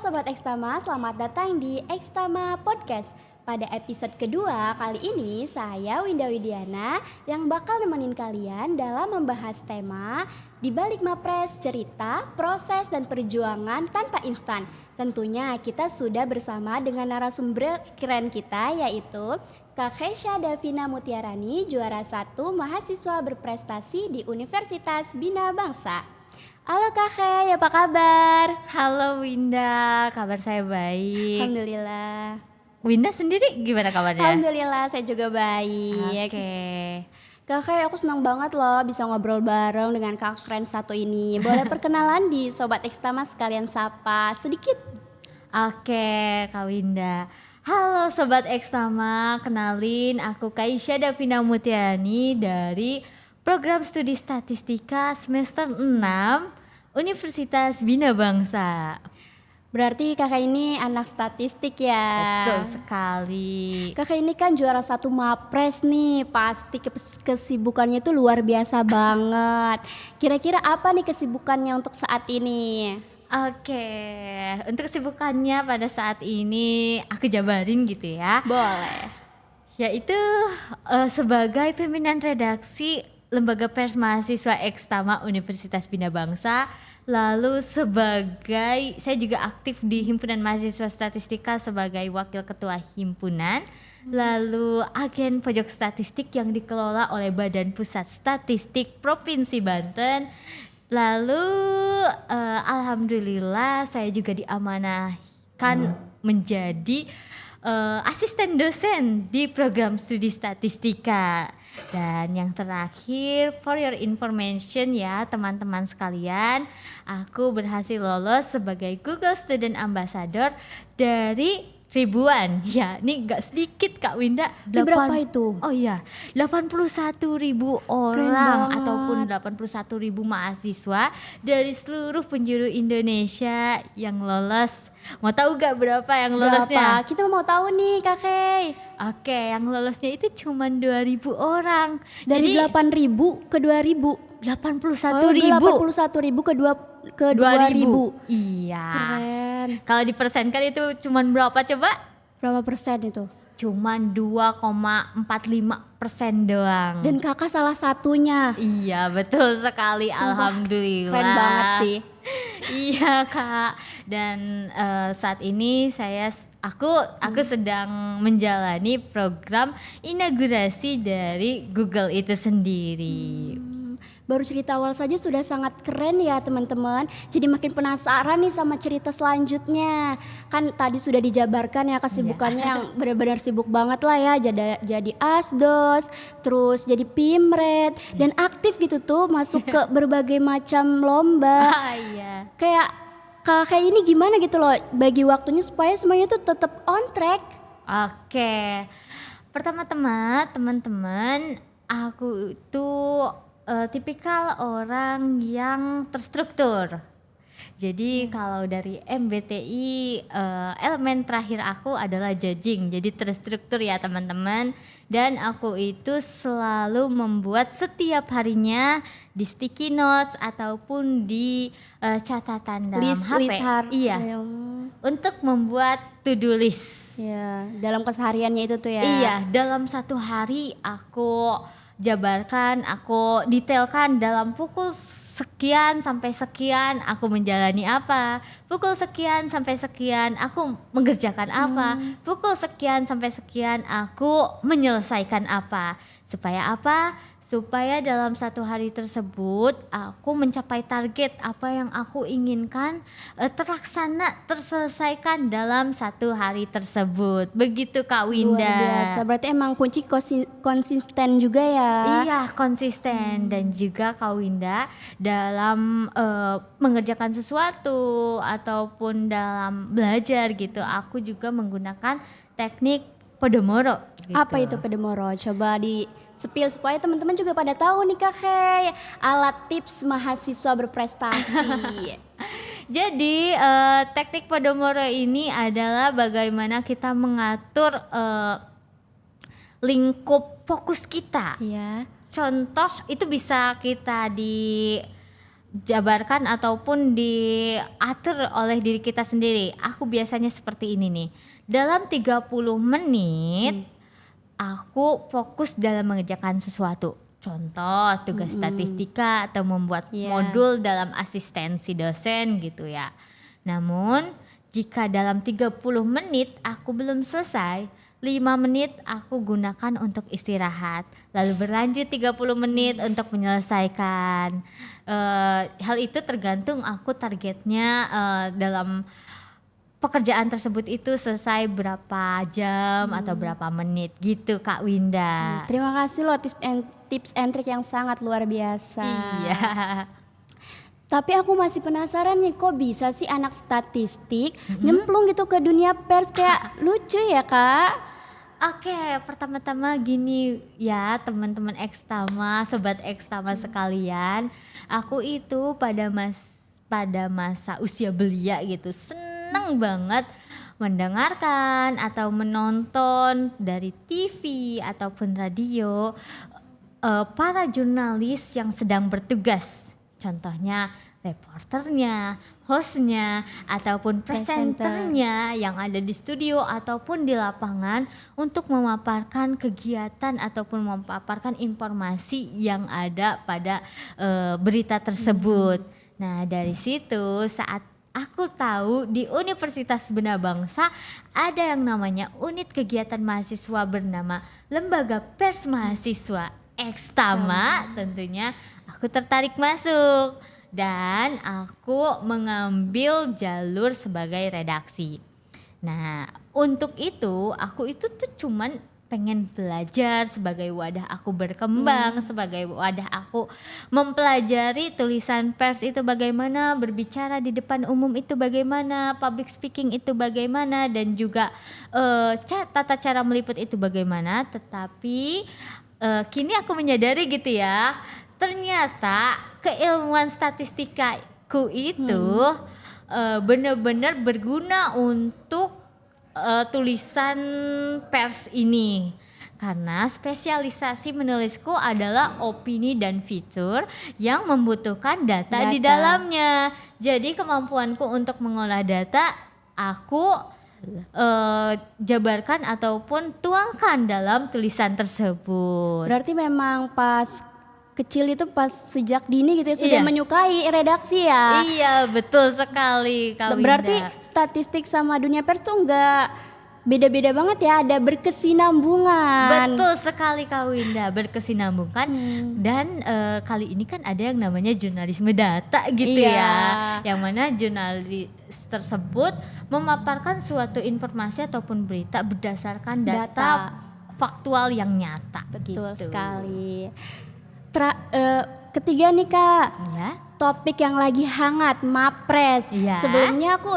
Sobat Ekstama, selamat datang di Ekstama Podcast. Pada episode kedua kali ini saya Winda Widiana yang bakal nemenin kalian dalam membahas tema Di Balik Mapres, cerita, proses dan perjuangan tanpa instan. Tentunya kita sudah bersama dengan narasumber keren kita yaitu Kak Kesha Davina Mutiarani, juara 1 mahasiswa berprestasi di Universitas Bina Bangsa. Halo Kak Kay, apa kabar? Halo Winda, kabar saya baik. Alhamdulillah. Winda sendiri gimana kabarnya? Alhamdulillah saya juga baik. Oke. Kak Kay, aku senang banget loh bisa ngobrol bareng dengan Kak keren satu ini. Boleh perkenalan di Sobat Ekstama sekalian sapa sedikit? Oke, Kak Winda. Halo Sobat Ekstama, kenalin aku Kaisha Davina Mutiani dari Program Studi Statistika semester 6 Universitas Bina Bangsa. Berarti kakak ini anak statistik ya? Betul sekali. Kakak ini kan juara 1 Mapres nih, pasti kesibukannya itu luar biasa banget. Kira-kira apa nih kesibukannya untuk saat ini? Oke, untuk kesibukannya pada saat ini aku jabarin gitu ya. Boleh. Yaitu sebagai pimpinan redaksi Lembaga Pers Mahasiswa Ekstama Universitas Bina Bangsa. Lalu saya juga aktif di Himpunan Mahasiswa Statistika sebagai wakil ketua himpunan. Lalu agen pojok statistik yang dikelola oleh Badan Pusat Statistik Provinsi Banten. Lalu alhamdulillah saya juga diamanahkan menjadi asisten dosen di program studi statistika. Dan yang terakhir, for your information ya teman-teman sekalian, aku berhasil lolos sebagai Google Student Ambassador dari ribuan, ya ini gak sedikit Kak Winda. Berapa itu? Oh iya, 81.000 orang ataupun 81.000 mahasiswa dari seluruh penjuru Indonesia yang lolos. Mau tahu gak berapa yang lolosnya? Berapa? Kita mau tahu nih Kak Kay. Oke, yang lolosnya itu cuma 2.000 orang. Dari 8.000 ke 2.000. 81.000. 81.000 ke 2.000. Iya. Keren. Kalau dipersenkan itu cuma berapa coba? Berapa persen itu? Cuman 2,45% doang. Dan kakak salah satunya. Iya betul sekali. Sumpah, alhamdulillah. Keren banget sih. Iya Kak. Dan saat ini aku sedang menjalani program inaugurasi dari Google itu sendiri. Baru cerita awal saja sudah sangat keren ya teman-teman. Jadi makin penasaran nih sama cerita selanjutnya. Kan tadi sudah dijabarkan ya kesibukannya yang benar-benar sibuk banget lah ya. Jadi asdos, terus jadi pimret dan aktif gitu tuh masuk ke berbagai macam lomba. Iya. Kayak ini gimana gitu loh bagi waktunya supaya semuanya tuh tetap on track. Oke. Pertama-tama teman-teman, aku itu tipikal orang yang terstruktur. Jadi kalau dari MBTI elemen terakhir aku adalah judging. Jadi terstruktur ya teman-teman. Dan aku itu selalu membuat setiap harinya di sticky notes ataupun di catatan dalam HP. Iya. Untuk membuat to-do list. Ya, dalam kesehariannya itu tuh ya. Iya, dalam satu hari aku jabarkan, aku detailkan dalam pukul sekian sampai sekian aku menjalani apa, pukul sekian sampai sekian aku mengerjakan apa, pukul sekian sampai sekian aku menyelesaikan apa. Supaya apa? Supaya dalam satu hari tersebut aku mencapai target apa yang aku inginkan terselesaikan dalam satu hari tersebut. Begitu Kak Winda. Luar biasa, berarti emang kunci konsisten juga ya. Iya konsisten dan juga Kak Winda dalam mengerjakan sesuatu ataupun dalam belajar gitu. Aku juga menggunakan teknik Pomodoro gitu. Apa itu Pomodoro? Coba di spill supaya teman-teman juga pada tahu nih Kak Kay, alat tips mahasiswa berprestasi. Jadi teknik Pomodoro ini adalah bagaimana kita mengatur lingkup fokus kita. Iya. Contoh itu bisa kita dijabarkan ataupun diatur oleh diri kita sendiri. Aku biasanya seperti ini nih. Dalam 30 menit aku fokus dalam mengerjakan sesuatu. Contoh tugas statistika atau membuat modul dalam asistensi dosen gitu ya. Namun jika dalam 30 menit aku belum selesai, 5 menit aku gunakan untuk istirahat. Lalu berlanjut 30 menit untuk menyelesaikan. Hal itu tergantung aku targetnya dalam pekerjaan tersebut itu selesai berapa jam atau berapa menit gitu Kak Winda. Terima kasih loh tips and trick yang sangat luar biasa. Iya. Tapi aku masih penasaran nih, kok bisa sih anak statistik nyemplung gitu ke dunia pers, kayak lucu ya Kak? Oke, pertama-tama gini ya teman-teman Ekstama, sobat Ekstama sekalian. Aku itu pada masa usia belia gitu seneng banget mendengarkan atau menonton dari TV ataupun radio para jurnalis yang sedang bertugas. Contohnya reporternya, hostnya, ataupun presenternya yang ada di studio ataupun di lapangan untuk memaparkan kegiatan ataupun memaparkan informasi yang ada pada berita tersebut. Nah dari situ saat aku tahu di Universitas Bina Bangsa ada yang namanya unit kegiatan mahasiswa bernama Lembaga Pers Mahasiswa Ekstama, tentunya aku tertarik masuk. Dan aku mengambil jalur sebagai redaksi. Nah, untuk itu aku itu tuh cuman pengen belajar sebagai wadah aku berkembang, sebagai wadah aku mempelajari tulisan pers itu bagaimana, berbicara di depan umum itu bagaimana, public speaking itu bagaimana, dan juga tata cara meliput itu bagaimana. Tetapi kini aku menyadari gitu ya, ternyata keilmuan statistikaku itu benar-benar berguna untuk tulisan pers ini. Karena spesialisasi menulisku adalah opini dan fitur yang membutuhkan data di dalamnya. Jadi kemampuanku untuk mengolah data aku jabarkan ataupun tuangkan dalam tulisan tersebut. Berarti memang pas kecil itu pas sejak dini gitu ya sudah menyukai redaksi ya. Iya betul sekali Kak Winda. Berarti statistik sama dunia pers tuh enggak beda-beda banget ya, ada berkesinambungan. Betul sekali Kak Winda, berkesinambungan. Dan kali ini kan ada yang namanya jurnalisme data gitu ya. Yang mana jurnalis tersebut memaparkan suatu informasi ataupun berita berdasarkan data faktual yang nyata. Betul gitu. sekali. Ketiga nih Kak, topik yang lagi hangat, Mapres. Sebelumnya aku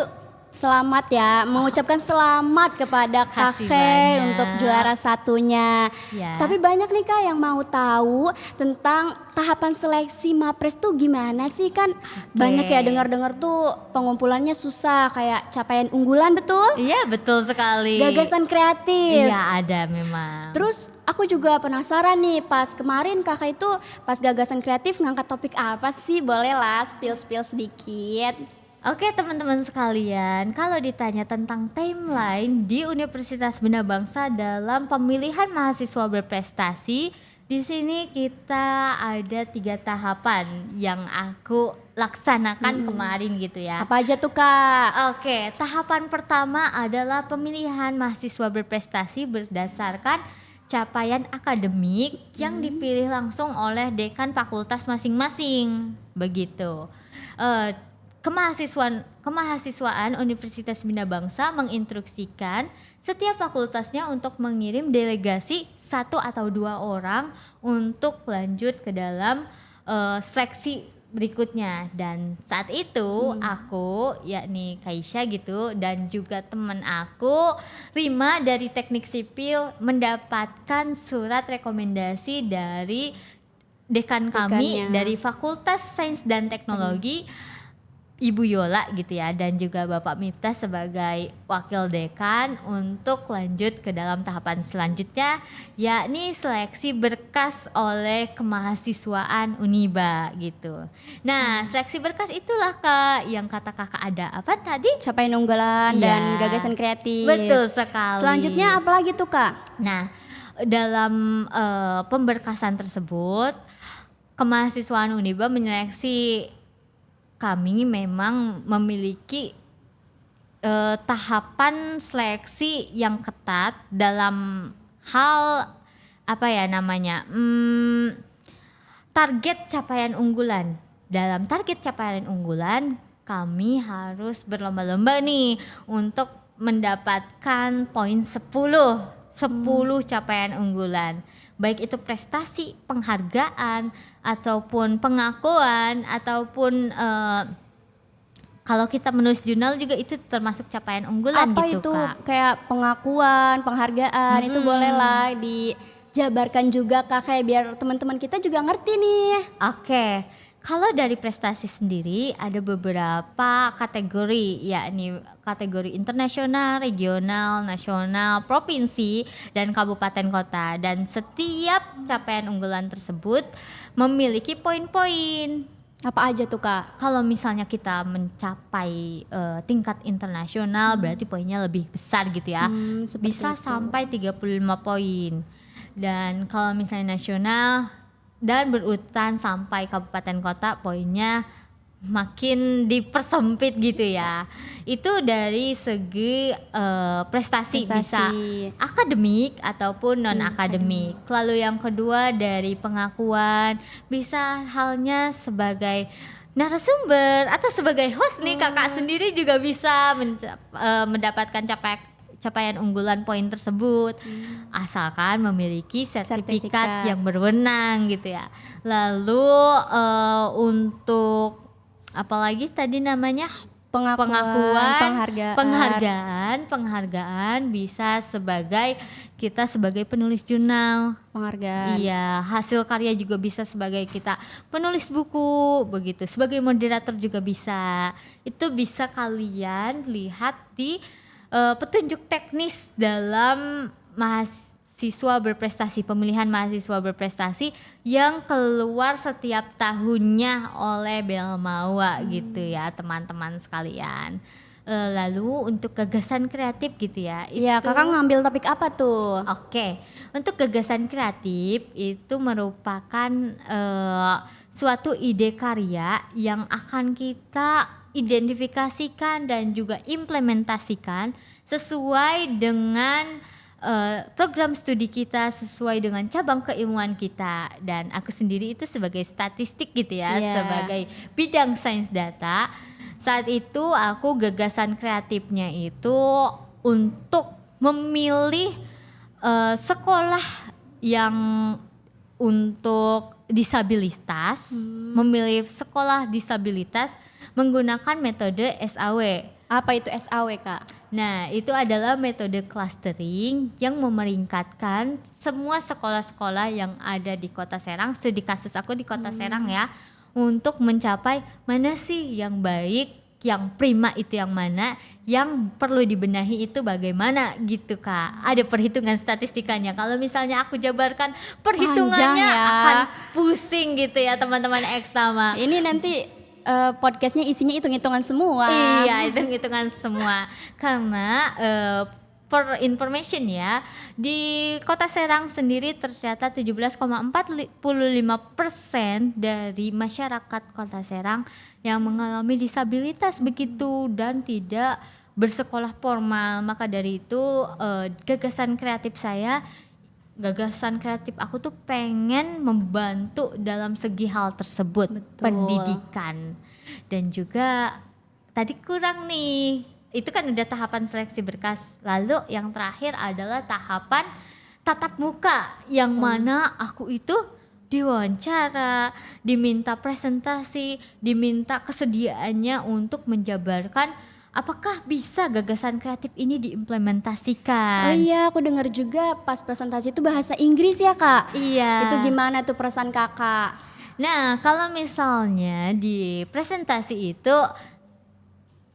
selamat ya, mengucapkan selamat kepada Kakek untuk juara satunya. Tapi banyak nih Kak yang mau tahu tentang tahapan seleksi Mapres tuh gimana sih, kan banyak ya dengar-dengar tuh pengumpulannya susah, kayak capaian unggulan, betul? Iya betul sekali. Gagasan kreatif. Iya ada memang. Terus aku juga penasaran nih, pas kemarin Kakak itu pas gagasan kreatif ngangkat topik apa sih? Boleh lah spill sedikit. Oke teman-teman sekalian, kalau ditanya tentang timeline di Universitas Bina Bangsa dalam pemilihan mahasiswa berprestasi, di sini kita ada 3 tahapan yang aku laksanakan kemarin gitu ya. Apa aja tuh Kak? Oke, tahapan pertama adalah pemilihan mahasiswa berprestasi berdasarkan capaian akademik yang dipilih langsung oleh dekan fakultas masing-masing, begitu. Kemahasiswaan Universitas Bina Bangsa menginstruksikan setiap fakultasnya untuk mengirim delegasi 1 atau 2 orang untuk lanjut ke dalam seleksi berikutnya. Dan saat itu aku, yakni Kaisha gitu, dan juga teman aku Rima dari Teknik Sipil mendapatkan surat rekomendasi dari dekan kami dari Fakultas Sains dan Teknologi Ibu Yola gitu ya, dan juga Bapak Miftah sebagai wakil dekan untuk lanjut ke dalam tahapan selanjutnya, yakni seleksi berkas oleh kemahasiswaan Uniba gitu. Nah, seleksi berkas itulah Kak yang kata Kakak ada apa tadi? Capaian unggulan dan Iya. gagasan kreatif. Betul sekali. Selanjutnya apa lagi tuh Kak? Nah, dalam pemberkasan tersebut, kemahasiswaan Uniba menyeleksi, kami memang memiliki tahapan seleksi yang ketat dalam hal apa ya namanya, target capaian unggulan. Dalam target capaian unggulan, kami harus berlomba-lomba nih untuk mendapatkan poin 10 capaian unggulan. Baik itu prestasi, penghargaan, ataupun pengakuan, ataupun kalau kita menulis jurnal juga itu termasuk capaian unggulan Apa gitu itu Kak. kayak pengakuan, penghargaan itu bolehlah dijabarkan juga Kak, kayak biar teman-teman kita juga ngerti nih. Oke, kalau dari prestasi sendiri ada beberapa kategori, yakni kategori internasional, regional, nasional, provinsi, dan kabupaten kota. Dan setiap capaian unggulan tersebut memiliki poin-poin. Apa aja tuh Kak? Kalau misalnya kita mencapai tingkat internasional berarti poinnya lebih besar gitu ya. Seperti Bisa itu. sampai 35 poin. Dan kalau misalnya nasional dan berurutan sampai kabupaten kota, poinnya makin dipersempit gitu ya. Itu dari segi prestasi, bisa akademik ataupun non akademik. Lalu yang kedua dari pengakuan, bisa halnya sebagai narasumber atau sebagai host nih, kakak sendiri juga bisa mendapatkan capaian unggulan poin tersebut, asalkan memiliki sertifikat yang berwenang gitu ya. Lalu untuk apalagi tadi namanya penghargaan bisa kita sebagai penulis jurnal, penghargaan. Iya, hasil karya juga bisa sebagai kita penulis buku begitu, sebagai moderator juga bisa. Itu bisa kalian lihat di petunjuk teknis dalam mahasiswa berprestasi, pemilihan mahasiswa berprestasi yang keluar setiap tahunnya oleh Belmawa gitu ya teman-teman sekalian. Lalu untuk gagasan kreatif gitu ya. Iya, kakak ngambil topik apa tuh? Oke, untuk gagasan kreatif itu merupakan suatu ide karya yang akan kita identifikasikan dan juga implementasikan sesuai dengan program studi kita, sesuai dengan cabang keilmuan kita. Dan aku sendiri itu sebagai statistik gitu ya, sebagai bidang sains data. Saat itu aku gagasan kreatifnya itu untuk memilih sekolah yang untuk disabilitas, memilih sekolah disabilitas menggunakan metode SAW. Apa itu SAW Kak? Nah, itu adalah metode clustering yang memeringkatkan semua sekolah-sekolah yang ada di Kota Serang, studi kasus aku di Kota Serang ya, untuk mencapai mana sih yang baik, yang prima itu yang mana, yang perlu dibenahi itu bagaimana gitu Kak. Ada perhitungan statistikanya. Kalau misalnya aku jabarkan perhitungannya akan pusing gitu ya teman-teman Ekstama. Ini nanti podcastnya isinya hitung-hitungan semua. Iya, hitung-hitungan semua. Karena for information ya, di Kota Serang sendiri tercatat 17,45% dari masyarakat Kota Serang yang mengalami disabilitas begitu dan tidak bersekolah formal. Maka dari itu gagasan kreatif aku tuh pengen membantu dalam segi hal tersebut. Betul. Pendidikan. Dan juga tadi kurang nih, itu kan udah tahapan seleksi berkas. Lalu yang terakhir adalah tahapan tatap muka, yang mana aku itu diwawancara, diminta presentasi, diminta kesediaannya untuk menjabarkan apakah bisa gagasan kreatif ini diimplementasikan. Oh iya, aku dengar juga pas presentasi itu bahasa Inggris ya Kak? Iya. Itu gimana tuh perasaan kakak? Nah, kalau misalnya di presentasi itu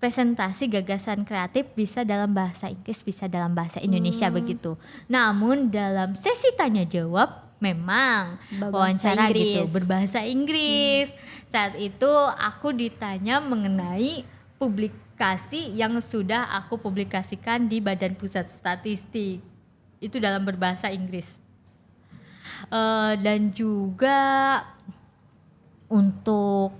presentasi gagasan kreatif bisa dalam bahasa Inggris, bisa dalam bahasa Indonesia begitu. Namun dalam sesi tanya jawab memang Berbahasa wawancara Inggris. gitu berbahasa Inggris. Saat itu aku ditanya mengenai publikasi yang sudah aku publikasikan di Badan Pusat Statistik. Itu dalam berbahasa Inggris. Dan juga untuk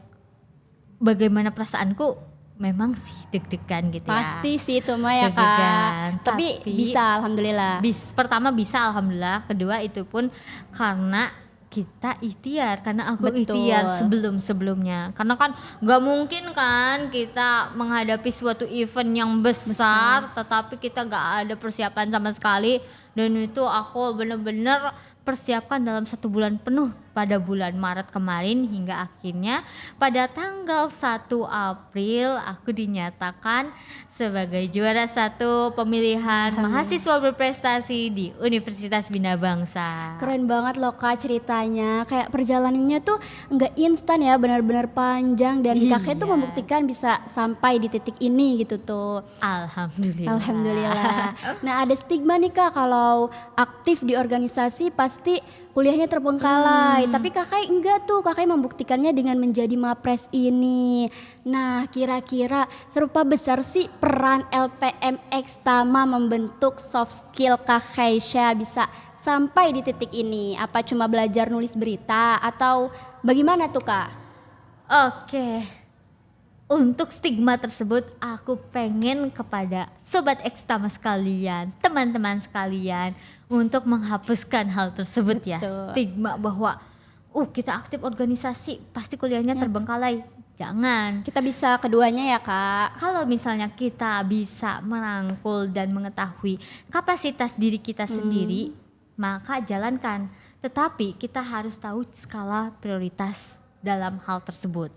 bagaimana perasaanku, memang sih deg-degan gitu ya. Pasti sih itu mah ya Deg-degan, Kak. Tapi bisa alhamdulillah. Pertama bisa alhamdulillah, kedua itu pun karena kita ikhtiar, karena aku Betul. ikhtiar sebelum-sebelumnya. Karena kan nggak mungkin kan kita menghadapi suatu event yang besar tetapi kita nggak ada persiapan sama sekali, dan itu aku bener-bener persiapkan dalam 1 bulan penuh pada bulan Maret kemarin, hingga akhirnya pada tanggal 1 April aku dinyatakan sebagai juara 1 pemilihan mahasiswa berprestasi di Universitas Bina Bangsa. Keren banget loh Kak ceritanya. Kayak perjalanannya tuh nggak instan ya, benar-benar panjang, dan Kakak tuh Iya. membuktikan bisa sampai di titik ini gitu tuh. Alhamdulillah. Alhamdulillah. Nah, ada stigma nih Kak kalau aktif di organisasi pasti kuliahnya terbengkalai. Tapi Kakak enggak tuh, Kakak membuktikannya dengan menjadi Mapres ini. Nah, kira-kira serupa besar sih peran LPM Extama membentuk soft skill Kakak bisa sampai di titik ini. Apa cuma belajar nulis berita atau bagaimana tuh Kak? Oke. Untuk stigma tersebut aku pengen kepada sobat Extama sekalian, teman-teman sekalian, untuk menghapuskan hal tersebut ya. Betul. Stigma bahwa kita aktif organisasi pasti kuliahnya terbengkalai. Jangan. Kita bisa keduanya ya Kak. Kalau misalnya kita bisa merangkul dan mengetahui kapasitas diri kita sendiri, maka jalankan. Tetapi kita harus tahu skala prioritas dalam hal tersebut.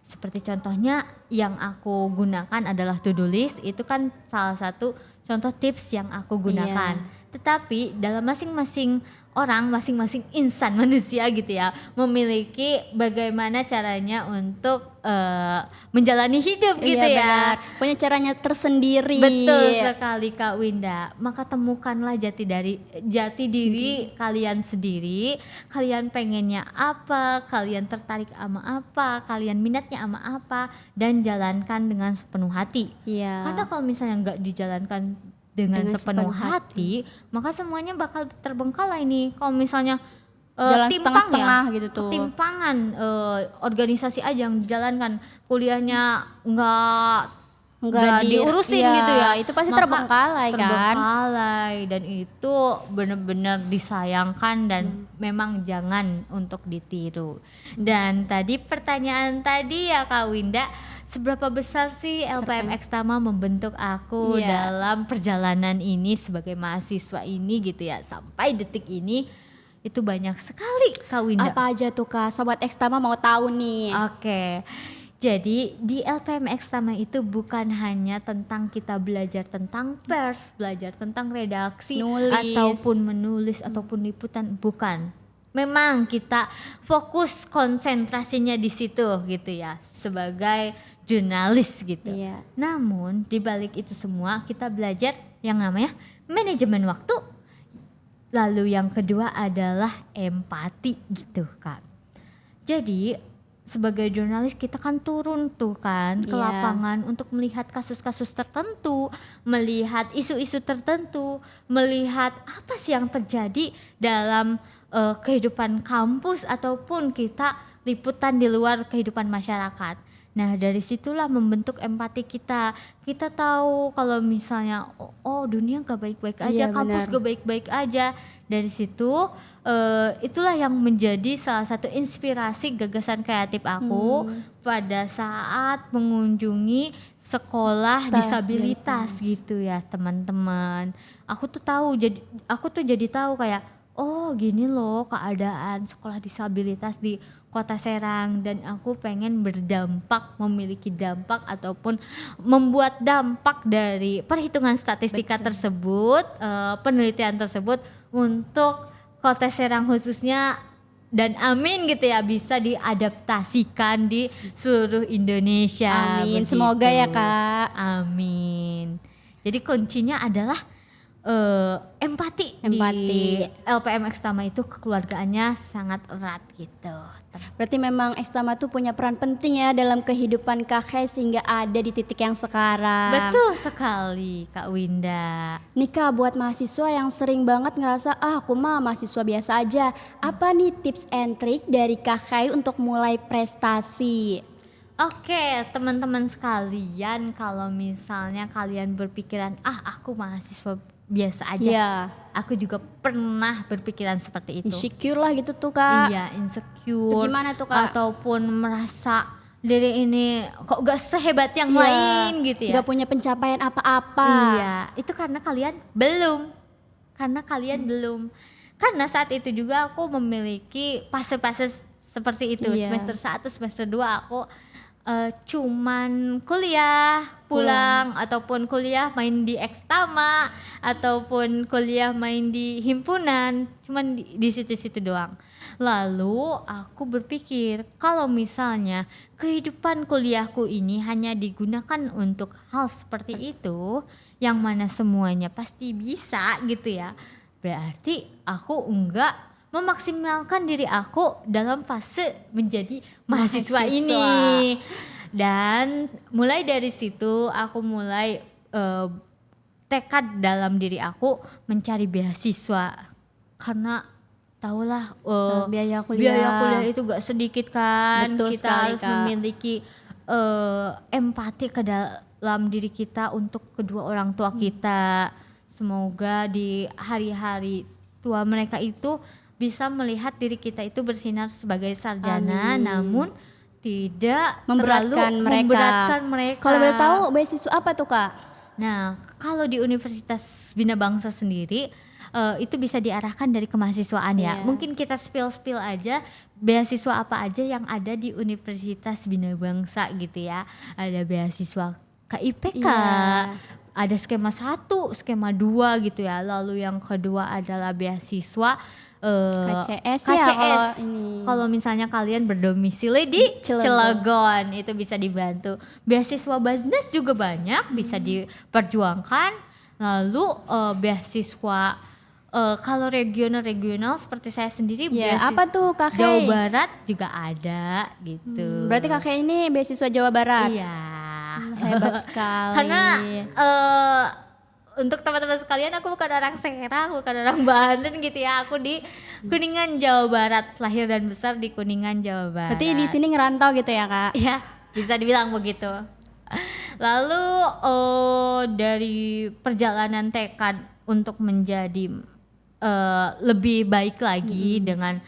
Seperti contohnya yang aku gunakan adalah to-do list, itu kan salah satu contoh tips yang aku gunakan. Tetapi dalam masing-masing orang, masing-masing insan manusia gitu ya, memiliki bagaimana caranya untuk menjalani hidup gitu Iya, ya. benar. Punya caranya tersendiri. Betul sekali Kak Winda. Maka temukanlah jati diri kalian sendiri. Kalian pengennya apa, kalian tertarik sama apa, kalian minatnya sama apa, dan jalankan dengan sepenuh hati. Iya. Karena kalau misalnya nggak dijalankan dengan sepenuh sepenuh hati, maka semuanya bakal terbengkalai nih. Kalau misalnya Jalan timpang setengah-setengah ya, gitu tuh. ketimpangan organisasi aja yang dijalankan, kuliahnya nggak diurusin iya, gitu ya, itu pasti maka terbengkalai kan. terbengkalai, dan itu benar-benar disayangkan dan memang jangan untuk ditiru. Dan tadi pertanyaan tadi ya Kak Winda, seberapa besar sih LPM Extama membentuk aku Iya. dalam perjalanan ini sebagai mahasiswa ini gitu ya, sampai detik ini. Itu banyak sekali Kak Winda. Apa aja tuh Kak? Sobat Extama mau tahu nih. Oke. Jadi di LPM Extama itu bukan hanya tentang kita belajar tentang pers, belajar tentang redaksi, Nulis. ataupun menulis, ataupun liputan, bukan. Memang kita fokus konsentrasinya di situ gitu ya, sebagai jurnalis gitu. Iya. Namun di balik itu semua kita belajar yang namanya manajemen waktu. Lalu yang kedua adalah empati gitu Kak. Jadi sebagai jurnalis kita kan turun tuh kan ke Iya. lapangan untuk melihat kasus-kasus tertentu, melihat isu-isu tertentu, melihat apa sih yang terjadi dalam kehidupan kampus ataupun kita liputan di luar kehidupan masyarakat. Nah dari situlah membentuk empati kita. Kita tahu kalau misalnya dunia gak baik-baik aja, Iya, kampus benar. gak baik-baik aja. Dari situ itulah yang menjadi salah satu inspirasi gagasan kreatif aku pada saat mengunjungi sekolah disabilitas gitu ya teman-teman. Aku tuh jadi tahu kayak gini loh keadaan sekolah disabilitas di Kota Serang, dan aku pengen berdampak, memiliki dampak ataupun membuat dampak dari perhitungan statistika tersebut, penelitian tersebut untuk Kota Serang khususnya dan amin gitu ya bisa diadaptasikan di seluruh Indonesia. Amin, begitu. semoga ya Kak. Amin. Jadi kuncinya adalah empati di Empati. LPM Ekstama itu kekeluargaannya sangat erat gitu. Berarti memang Ekstama tuh punya peran penting ya dalam kehidupan Kak Kay sehingga ada di titik yang sekarang. Betul sekali Kak Winda. Nih Kak, buat mahasiswa yang sering banget ngerasa aku mah mahasiswa biasa aja. Apa nih tips and trick dari Kak Kay untuk mulai prestasi? Oke, teman-teman sekalian, kalau misalnya kalian berpikiran, aku mahasiswa biasa aja. Iya. Aku juga pernah berpikiran seperti itu. Insecure lah gitu tuh Kak. Iya, insecure. Gimana tuh, Kak? Ataupun merasa diri ini kok gak sehebat yang Iya, lain gitu ya. Gak punya pencapaian apa-apa. Iya, itu karena kalian belum. Karena saat itu juga aku memiliki fase-fase seperti itu. Iya. Semester 1, semester 2 aku cuman kuliah pulang ataupun kuliah main di Ekstama ataupun kuliah main di himpunan, cuman di situ-situ doang. Lalu aku berpikir kalau misalnya kehidupan kuliahku ini hanya digunakan untuk hal seperti itu, yang mana semuanya pasti bisa gitu ya, berarti aku enggak memaksimalkan diri aku dalam fase menjadi mahasiswa ini. Dan mulai dari situ aku mulai tekad dalam diri aku mencari beasiswa, karena tahulah biaya kuliah itu gak sedikit kan. Betul kita sekali, harus Kak. memiliki empati ke dalam diri kita untuk kedua orang tua kita. Semoga di hari-hari tua mereka itu bisa melihat diri kita itu bersinar sebagai sarjana. Amin. Namun tidak Memberatkan terlalu mereka. memberatkan mereka. Kalau boleh tahu beasiswa apa tuh Kak? Nah, kalau di Universitas Bina Bangsa sendiri itu bisa diarahkan dari kemahasiswaan ya. Iya. Mungkin kita spill aja beasiswa apa aja yang ada di Universitas Bina Bangsa gitu ya. Ada beasiswa KIPK, Iya. ada skema 1, skema 2 gitu ya. Lalu yang kedua adalah beasiswa KCS ya kalau ini. kalau misalnya kalian berdomisili di Cilegon itu bisa dibantu. Beasiswa Basnas juga banyak bisa diperjuangkan. Lalu beasiswa kalau regional seperti saya sendiri Ya, beasiswa apa tuh Kak Kay? Jawa Barat juga ada gitu. Berarti Kak Kay ini beasiswa Jawa Barat. Iya. Hebat sekali. Karena untuk teman-teman sekalian, aku bukan orang Serang, bukan orang Banten gitu ya. Aku di Kuningan, Jawa Barat, lahir dan besar di Kuningan, Jawa Barat. Berarti di sini ngerantau gitu ya Kak? Ya, bisa dibilang begitu. Lalu dari perjalanan tekad untuk menjadi lebih baik lagi dengan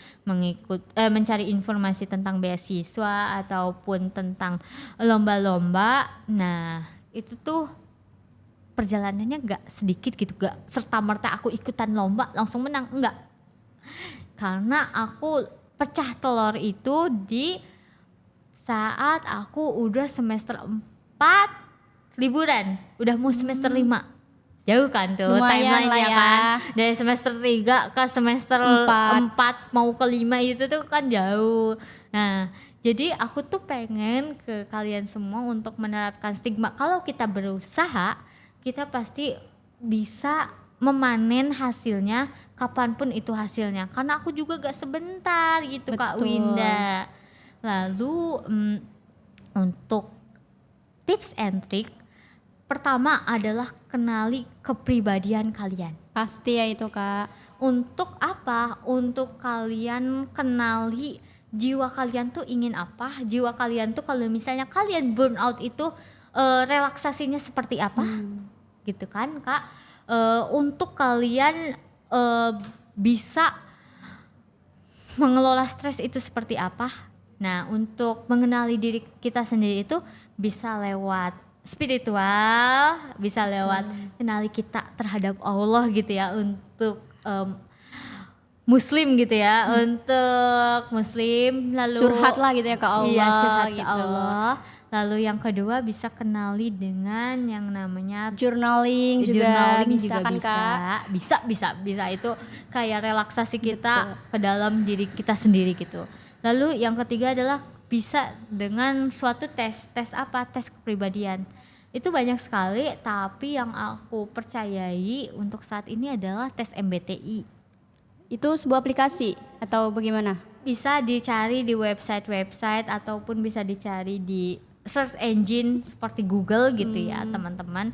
mencari informasi tentang beasiswa ataupun tentang lomba-lomba. Nah, itu tuh perjalanannya gak sedikit gitu, gak serta-merta aku ikutan lomba langsung menang, enggak. Karena aku pecah telur itu di saat aku udah semester 4 liburan, udah mau semester 5. Jauh kan tuh Lumayan timeline-nya lah ya. kan. Dari semester 3 ke semester 4 mau ke 5 itu tuh kan jauh. Nah, jadi aku tuh pengen ke kalian semua untuk menerapkan stigma kalau kita berusaha, kita pasti bisa memanen hasilnya kapanpun itu hasilnya. Karena aku juga gak sebentar gitu. Betul. Kak Winda. Lalu untuk tips and trick, pertama adalah kenali kepribadian kalian. Pasti ya itu Kak. Untuk apa? Untuk kalian kenali jiwa kalian tuh ingin apa. Jiwa kalian tuh kalau misalnya kalian burn out itu relaksasinya seperti apa, gitu kan Kak. Untuk kalian bisa mengelola stres itu seperti apa. Nah, untuk mengenali diri kita sendiri itu bisa lewat spiritual, bisa lewat kenali kita terhadap Allah gitu ya. Untuk Muslim gitu ya, untuk Muslim lalu Curhat lah gitu ya ke Allah. Iya, curhat gitu. ke Allah. Lalu yang kedua bisa kenali dengan yang namanya Journaling juga journaling bisa juga kan bisa. Kak? Bisa itu kayak relaksasi kita ke dalam diri kita sendiri gitu. Lalu yang ketiga adalah bisa dengan suatu tes. Tes apa? Tes kepribadian. Itu banyak sekali, tapi yang aku percayai untuk saat ini adalah tes MBTI. Itu sebuah aplikasi atau bagaimana? Bisa dicari di website ataupun bisa dicari di search engine seperti Google gitu ya teman-teman.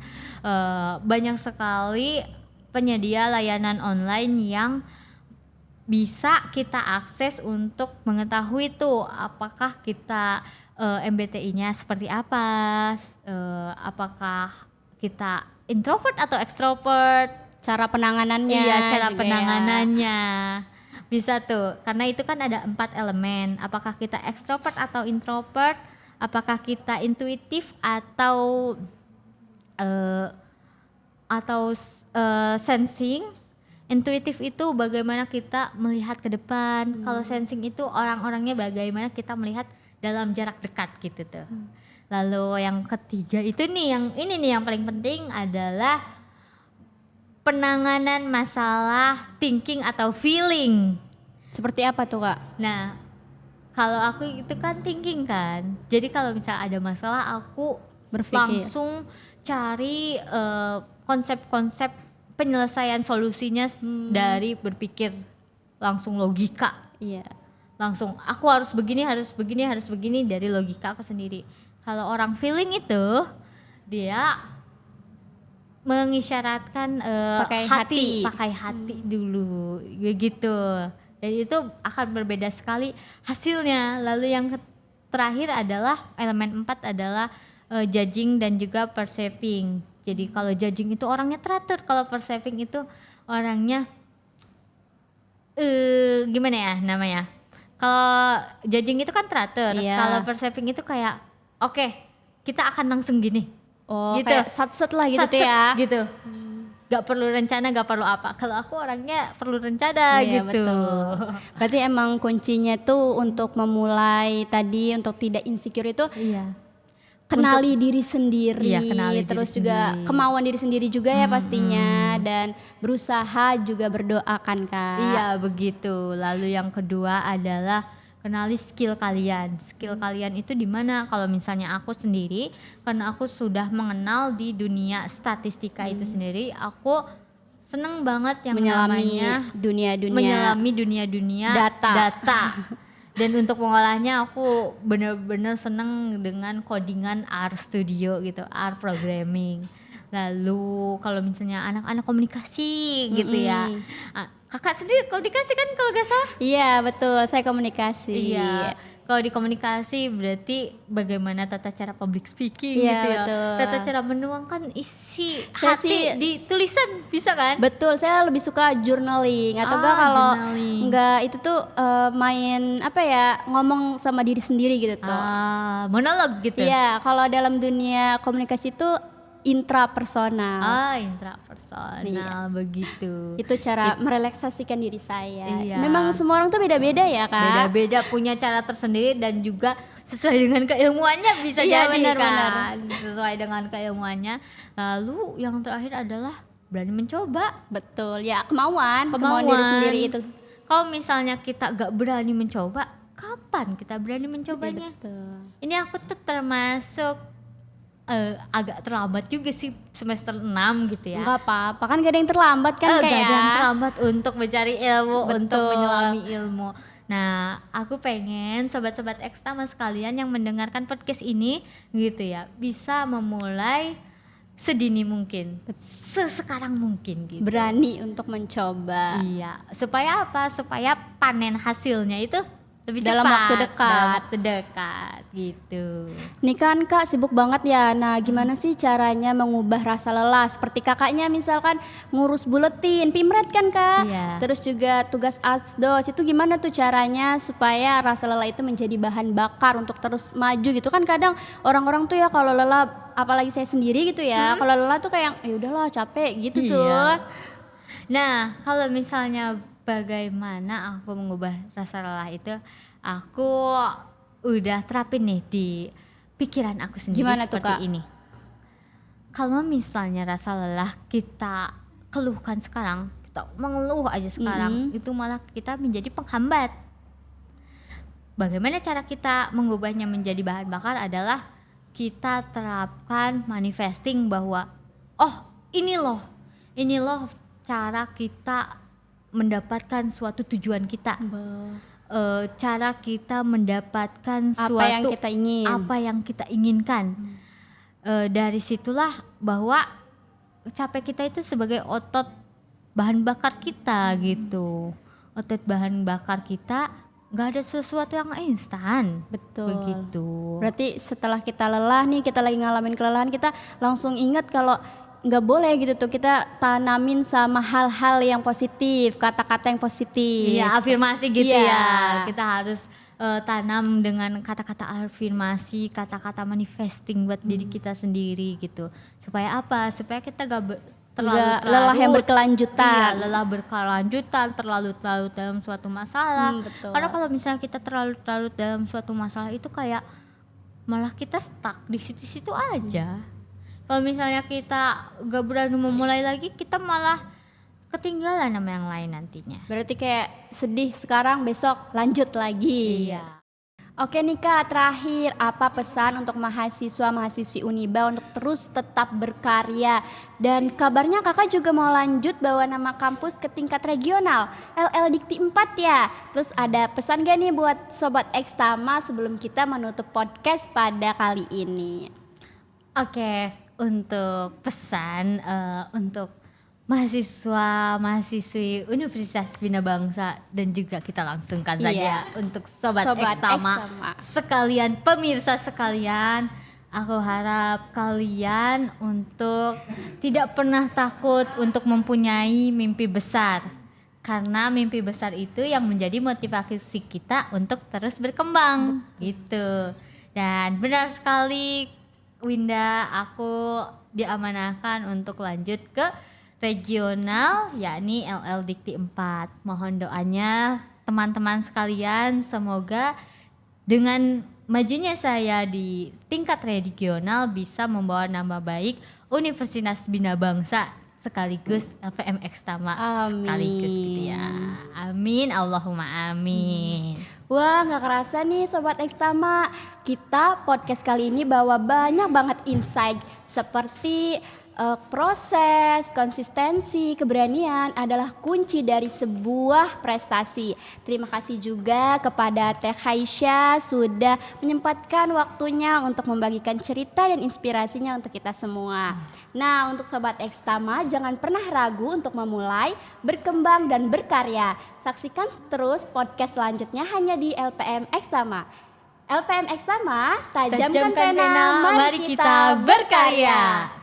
Banyak sekali penyedia layanan online yang bisa kita akses untuk mengetahui tuh apakah kita MBTI-nya seperti apa, apakah kita introvert atau extrovert. Cara penanganannya Iya, cara juga penanganannya. Bisa tuh, karena itu kan ada 4 elemen. Apakah kita extrovert atau introvert? Apakah kita intuitif atau sensing? Intuitif itu bagaimana kita melihat ke depan. Kalau sensing itu orang-orangnya bagaimana kita melihat dalam jarak dekat gitu tuh. Lalu yang ketiga itu nih yang paling penting adalah penanganan masalah thinking atau feeling. Seperti apa tuh Kak? Nah, kalau aku itu kan thinking kan. Jadi kalau misalnya ada masalah aku Berpikir. langsung cari konsep-konsep penyelesaian solusinya dari berpikir langsung logika. Iya. Langsung aku harus begini dari logika aku sendiri. Kalau orang feeling itu dia mengisyaratkan pakai hati dulu gitu. Dan itu akan berbeda sekali hasilnya. Lalu yang terakhir adalah elemen 4 adalah judging dan juga perceiving. Jadi kalau judging itu orangnya teratur, kalau perceiving itu orangnya gimana ya namanya? Kalau judging itu kan teratur, Iya. kalau perceiving itu kayak oke, kita akan langsung gini. Oh, gitu. kayak sat-set lah gitu tuh Sat-set ya. gitu. Gak perlu rencana, gak perlu apa. Kalau aku orangnya perlu rencana Iya, gitu. betul. Berarti emang kuncinya tuh untuk memulai tadi untuk tidak insecure itu Iya. kenali diri sendiri, Iya, kenali diri terus juga sendiri. kemauan diri sendiri juga ya pastinya, dan berusaha juga berdoakan Kak. Iya begitu. Lalu yang kedua adalah kenali skill kalian. Skill kalian itu di mana? Kalau misalnya aku sendiri, karena aku sudah mengenal di dunia statistika itu sendiri, aku seneng banget yang Menyelami namanya dunia-dunia menyelami dunia-dunia data. Dan untuk mengolahnya aku bener-bener seneng dengan codingan R Studio gitu, R programming. Lalu kalau misalnya anak-anak komunikasi gitu ya. Kakak sendiri komunikasi kan kalau gak salah? Iya betul, saya komunikasi. Iya. Kalau di komunikasi berarti bagaimana tata cara public speaking Iya, gitu ya. betul. Tata cara menuangkan isi Saya hati sih di tulisan bisa kan? Betul, saya lebih suka journaling atau enggak kalau Journaling. enggak itu tuh main apa ya, ngomong sama diri sendiri gitu tuh. Monolog gitu. Iya, kalau dalam dunia komunikasi itu intrapersonal. Intrapersonal begitu. Itu cara merelaksasikan diri saya. Iya. Memang semua orang tuh beda-beda ya, Kak. Beda-beda punya cara tersendiri dan juga sesuai dengan keilmuannya bisa Iya, jadi benar-benar. kan. Sesuai dengan keilmuannya. Lalu yang terakhir adalah berani mencoba. Betul, ya kemauan diri sendiri itu. Kalau misalnya kita gak berani mencoba, kapan kita berani mencobanya? Betul. Ini aku tuh termasuk agak terlambat juga sih semester 6 gitu ya. Enggak apa-apa, kan gak ada yang terlambat kan Gak kayak. ada yang terlambat untuk mencari ilmu, untuk Betul. menyelami ilmu. Nah, aku pengen sobat-sobat Ekstama sekalian yang mendengarkan podcast ini gitu ya, bisa memulai sedini mungkin, sesekarang mungkin gitu. Berani untuk mencoba. Iya, supaya apa? Supaya panen hasilnya itu lebih Dalam cepat, waktu dekat. dalam waktu dekat gitu. Nih kan Kak sibuk banget ya. Nah gimana sih caranya mengubah rasa lelah? Seperti kakaknya misalkan ngurus buletin, Pimret kan Kak? Iya. Terus juga tugas asdos. Itu gimana tuh caranya supaya rasa lelah itu menjadi bahan bakar untuk terus maju gitu kan? Kadang orang-orang tuh ya kalau lelah, apalagi saya sendiri gitu ya, kalau lelah tuh kayak ya udahlah capek gitu tuh. Iya. Nah, kalau misalnya bagaimana aku mengubah rasa lelah itu, aku udah terapin nih di pikiran aku sendiri. Gimana tuh, seperti Kak? ini. Kalau misalnya rasa lelah kita keluhkan sekarang, kita mengeluh aja sekarang, itu malah kita menjadi penghambat. Bagaimana cara kita mengubahnya menjadi bahan bakar adalah kita terapkan manifesting bahwa ini loh cara kita mendapatkan suatu tujuan kita. Cara kita mendapatkan Apa yang kita ingin. apa yang kita inginkan. Dari situlah bahwa capek kita itu sebagai otot bahan bakar kita gitu. Otot bahan bakar kita, nggak ada sesuatu yang instan. Betul. Begitu. Berarti setelah kita lelah nih, kita lagi ngalamin kelelahan, kita langsung ingat kalau nggak boleh gitu tuh, kita tanamin sama hal-hal yang positif, kata-kata yang positif. Iya, afirmasi gitu Iya. ya. Kita harus tanam dengan kata-kata afirmasi, kata-kata manifesting buat diri kita sendiri gitu. Supaya apa? Supaya kita terlalu Nggak lelah yang berkelanjutan. Iya, lelah berkelanjutan, terlalu dalam suatu masalah. Betul. Karena kalau misalnya kita terlalu dalam suatu masalah itu kayak malah kita stuck di situ-situ aja. Kalau misalnya kita gak berani memulai lagi, kita malah ketinggalan sama yang lain nantinya. Berarti kayak sedih sekarang, besok lanjut lagi. Iya. Oke nih Kak, terakhir apa pesan untuk mahasiswa-mahasiswi Uniba untuk terus tetap berkarya? Dan kabarnya Kakak juga mau lanjut bawa nama kampus ke tingkat regional, LL Dikti 4 ya. Terus ada pesan gak nih buat Sobat Ekstama sebelum kita menutup podcast pada kali ini? Oke, untuk pesan untuk mahasiswa-mahasiswi Universitas Bina Bangsa dan juga kita langsungkan saja untuk Sobat Ekstama sekalian, pemirsa sekalian, aku harap kalian untuk tidak pernah takut untuk mempunyai mimpi besar, karena mimpi besar itu yang menjadi motivasi kita untuk terus berkembang gitu. Dan benar sekali Winda, aku diamanahkan untuk lanjut ke regional, yakni LL Dikti 4. Mohon doanya teman-teman sekalian, semoga dengan majunya saya di tingkat regional bisa membawa nama baik Universitas Bina Bangsa sekaligus LPM Ekstama sekaligus gitu ya. Amin, Allahumma amin. Wah, gak kerasa nih Sobat Ekstama, kita podcast kali ini bawa banyak banget insight seperti proses, konsistensi, keberanian adalah kunci dari sebuah prestasi. Terima kasih juga kepada Teh Haisha sudah menyempatkan waktunya untuk membagikan cerita dan inspirasinya untuk kita semua. Nah, untuk Sobat Ekstama, jangan pernah ragu untuk memulai, berkembang, dan berkarya. Saksikan terus podcast selanjutnya hanya di LPM Ekstama. LPM Ekstama, tajamkan pena, mari kita berkarya.